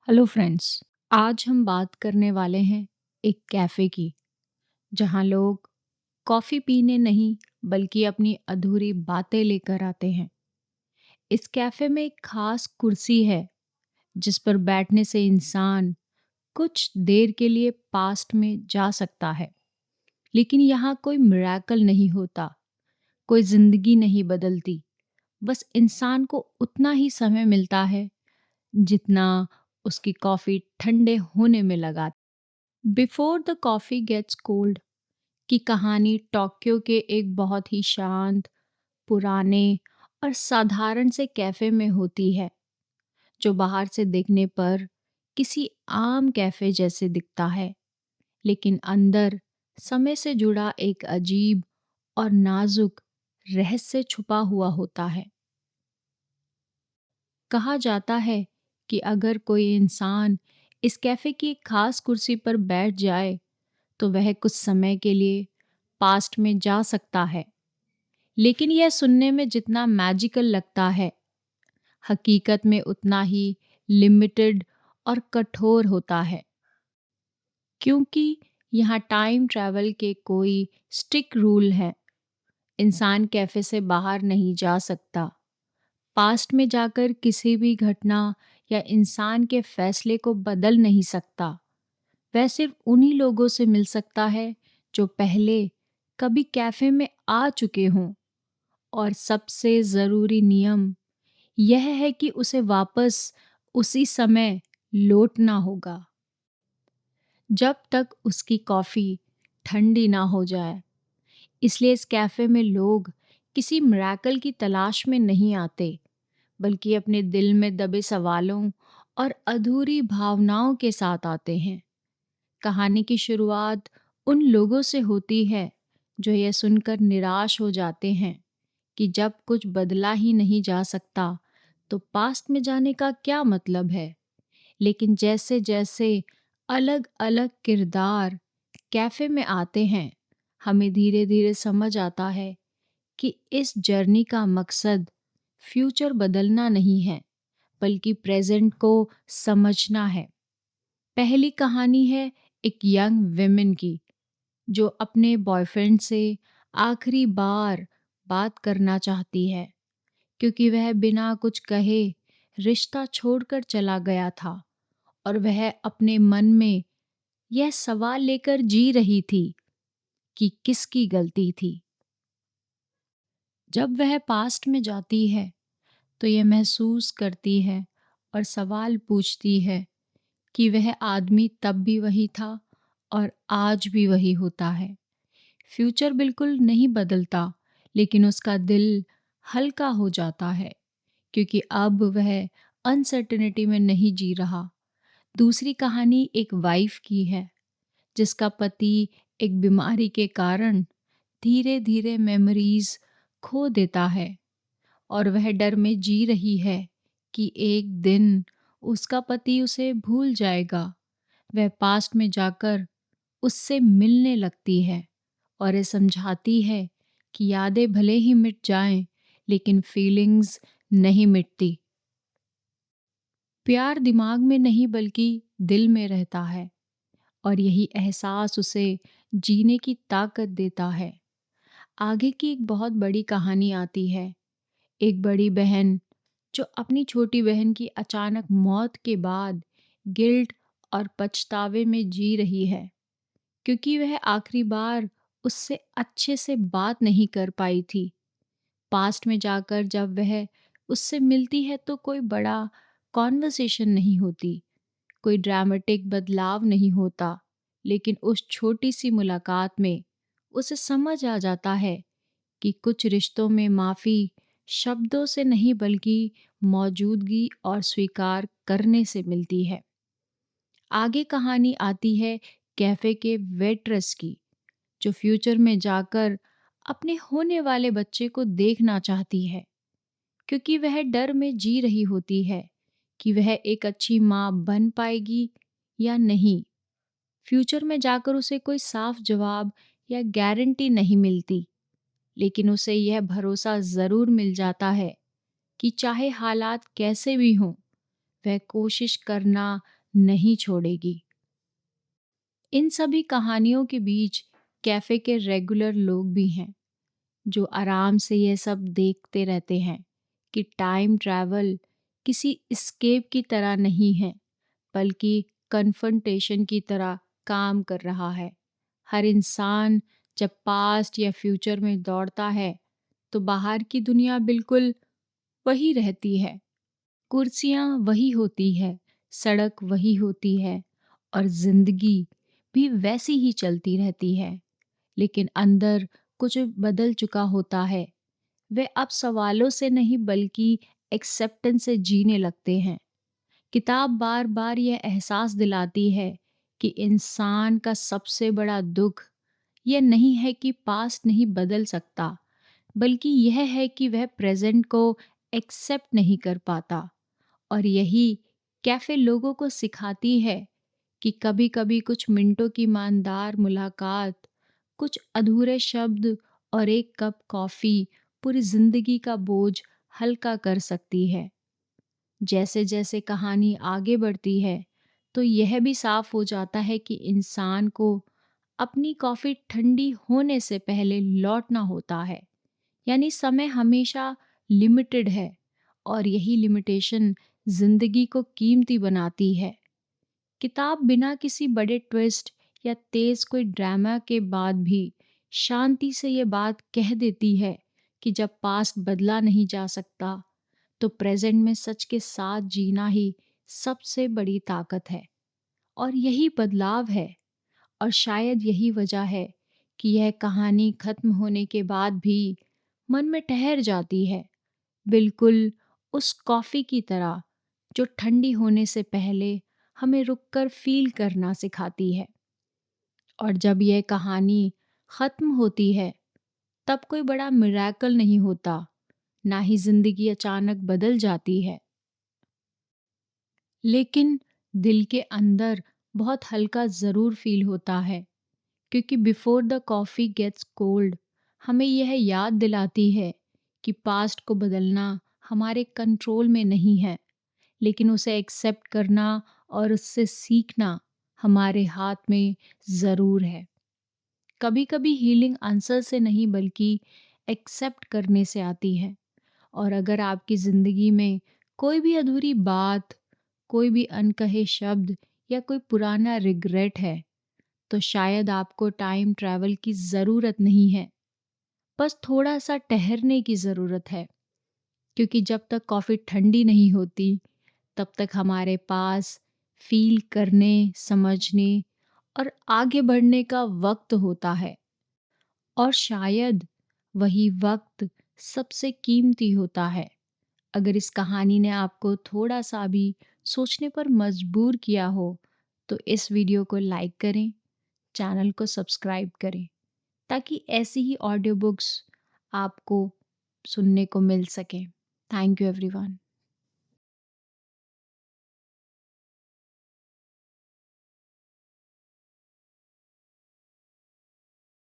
Hello friends. आज हम बात करने वाले हैं एक कैफ़े की, जहाँ लोग कॉफ़ी पीने नहीं बल्कि अपनी अधूरी बातें लेकर आते हैं। इस कैफ़े में एक खास कुर्सी है जिस पर बैठने से इंसान कुछ देर के लिए पास्ट में जा सकता है। लेकिन यहाँ कोई मिरेकल नहीं होता, कोई ज़िंदगी नहीं बदलती। बस इंसान को उतना ही समय मिलता है जितना उसकी कॉफ़ी ठंडे होने में लगा। Before the coffee gets cold की कहानी टोक्यो के एक बहुत ही शांत, पुराने और साधारण से कैफे में होती है, जो बाहर से देखने पर किसी आम कैफे जैसे दिखता है, लेकिन अंदर समय से जुड़ा एक अजीब और नाजुक रहस्य छुपा हुआ होता है। कहा जाता है कि अगर कोई इंसान इस कैफे की एक खास कुर्सी पर बैठ जाए तो वह कुछ समय के लिए पास्ट में जा सकता है। लेकिन यह सुनने में जितना मैजिकल लगता है, हकीकत में उतना ही लिमिटेड और कठोर होता है। क्योंकि यहाँ टाइम ट्रैवल के कोई स्ट्रिक्ट रूल है। इंसान कैफे से बाहर नहीं जा सकता, पास्ट में जाकर किसी भी घटना या इंसान के फैसले को बदल नहीं सकता। वह सिर्फ उन्हीं लोगों से मिल सकता है जो पहले कभी कैफे में आ चुके हों। और सबसे ज़रूरी नियम यह है कि उसे वापस उसी समय लौटना होगा, जब तक उसकी कॉफ़ी ठंडी ना हो जाए। इसलिए इस कैफ़े में लोग किसी मिरेकल की तलाश में नहीं आते, बल्कि अपने दिल में दबे सवालों और अधूरी भावनाओं के साथ आते हैं। कहानी की शुरुआत उन लोगों से होती है जो यह सुनकर निराश हो जाते हैं कि जब कुछ बदला ही नहीं जा सकता तो पास्ट में जाने का क्या मतलब है। लेकिन जैसे जैसे अलग अलग किरदार कैफे में आते हैं, हमें धीरे धीरे समझ आता है कि इस जर्नी का मकसद फ्यूचर बदलना नहीं है, बल्कि प्रेजेंट को समझना है। पहली कहानी है एक यंग विमेन की, जो अपने बॉयफ्रेंड से आखिरी बार बात करना चाहती है, क्योंकि वह बिना कुछ कहे रिश्ता छोड़कर चला गया था। और वह अपने मन में यह सवाल लेकर जी रही थी कि किसकी गलती थी। जब वह पास्ट में जाती है तो यह महसूस करती है और सवाल पूछती है कि वह आदमी तब भी वही था और आज भी वही होता है। फ्यूचर बिल्कुल नहीं बदलता, लेकिन उसका दिल हल्का हो जाता है, क्योंकि अब वह अनसर्टेनिटी में नहीं जी रहा। दूसरी कहानी एक वाइफ की है, जिसका पति एक बीमारी के कारण धीरे धीरे मेमोरीज खो देता है और वह डर में जी रही है कि एक दिन उसका पति उसे भूल जाएगा। वह पास्ट में जाकर उससे मिलने लगती है और ये समझाती है कि यादें भले ही मिट जाएं, लेकिन फीलिंग्स नहीं मिटती। प्यार दिमाग में नहीं बल्कि दिल में रहता है, और यही एहसास उसे जीने की ताकत देता है। आगे की एक बहुत बड़ी कहानी आती है। एक बड़ी बहन जो अपनी छोटी बहन की अचानक मौत के बाद गिल्ट और पछतावे में जी रही है, क्योंकि वह आखिरी बार उससे अच्छे से बात नहीं कर पाई थी। पास्ट में जाकर जब वह उससे मिलती है तो कोई बड़ा कॉन्वर्सेशन नहीं होती, कोई ड्रामेटिक बदलाव नहीं होता, लेकिन उस छोटी सी मुलाकात में उसे समझ आ जाता है कि कुछ रिश्तों में माफ़ी शब्दों से नहीं बल्कि मौजूदगी और स्वीकार करने से मिलती है। आगे कहानी आती है कैफ़े के वेट्रेस की, जो फ्यूचर में जाकर अपने होने वाले बच्चे को देखना चाहती है, क्योंकि वह डर में जी रही होती है कि वह एक अच्छी माँ बन पाएगी या नहीं। फ्यूचर में जाकर उसे कोई साफ जवाब या गारंटी नहीं मिलती, लेकिन उसे यह भरोसा ज़रूर मिल जाता है कि चाहे हालात कैसे भी हों, वह कोशिश करना नहीं छोड़ेगी। इन सभी कहानियों के बीच कैफ़े के रेगुलर लोग भी हैं, जो आराम से ये सब देखते रहते हैं कि टाइम ट्रैवल किसी एस्केप की तरह नहीं है, बल्कि कन्फ्रंटेशन की तरह काम कर रहा है। हर इंसान जब पास्ट या फ्यूचर में दौड़ता है, तो बाहर की दुनिया बिल्कुल वही रहती है। कुर्सियाँ वही होती है, सड़क वही होती है और ज़िंदगी भी वैसी ही चलती रहती है। लेकिन अंदर कुछ बदल चुका होता है। वे अब सवालों से नहीं बल्कि एक्सेप्टेंस से जीने लगते हैं। किताब बार-बार यह एहसास दिलाती है कि इंसान का सबसे बड़ा दुःख ये नहीं है कि पास्ट नहीं बदल सकता, बल्कि यह है कि वह प्रेज़ेंट को एक्सेप्ट नहीं कर पाता। और यही कैफ़े लोगों को सिखाती है कि कभी-कभी कुछ मिनटों की ईमानदार मुलाकात, कुछ अधूरे शब्द और एक कप कॉफ़ी पूरी ज़िंदगी का बोझ हल्का कर सकती है। जैसे-जैसे कहानी आगे बढ़ती है, तो यह भी साफ हो जाता है कि इंसान को अपनी कॉफ़ी ठंडी होने से पहले लौटना होता है। यानी समय हमेशा लिमिटेड है और यही लिमिटेशन ज़िंदगी को कीमती बनाती है। किताब बिना किसी बड़े ट्विस्ट या तेज कोई ड्रामा के बाद भी शांति से ये बात कह देती है कि जब पास्ट बदला नहीं जा सकता, तो प्रेजेंट में सच के साथ जीना ही सबसे बड़ी ताकत है। और यही बदलाव है, और शायद यही वजह है कि यह कहानी खत्म होने के बाद भी मन में ठहर जाती है, बिल्कुल उस कॉफ़ी की तरह जो ठंडी होने से पहले हमें रुककर फ़ील करना सिखाती है। और जब यह कहानी ख़त्म होती है, तब कोई बड़ा मिरेकल नहीं होता, ना ही ज़िंदगी अचानक बदल जाती है। लेकिन दिल के अंदर बहुत हल्का ज़रूर फ़ील होता है, क्योंकि before the coffee gets cold हमें यह याद दिलाती है कि पास्ट को बदलना हमारे कंट्रोल में नहीं है, लेकिन उसे एक्सेप्ट करना और उससे सीखना हमारे हाथ में ज़रूर है। कभी-कभी हीलिंग आंसर से नहीं बल्कि एक्सेप्ट करने से आती है। और अगर आपकी ज़िंदगी में कोई भी अधूरी बात, कोई भी अनकहे शब्द या कोई पुराना रिग्रेट है, तो शायद आपको टाइम ट्रैवल की ज़रूरत नहीं है। बस थोड़ा-सा ठहरने की ज़रूरत है, क्योंकि जब तक कॉफ़ी ठंडी नहीं होती, तब तक हमारे पास फ़ील करने, समझने और आगे बढ़ने का वक़्त होता है। और शायद वही वक़्त सबसे कीमती होता है। अगर इस कहानी ने आपको थोड़ा-सा भी सोचने पर मजबूर किया हो, तो इस वीडियो को लाइक करें, चैनल को सब्सक्राइब करें, ताकि ऐसी ही ऑडियो बुक्स आपको सुनने को मिल सकें। Thank you everyone.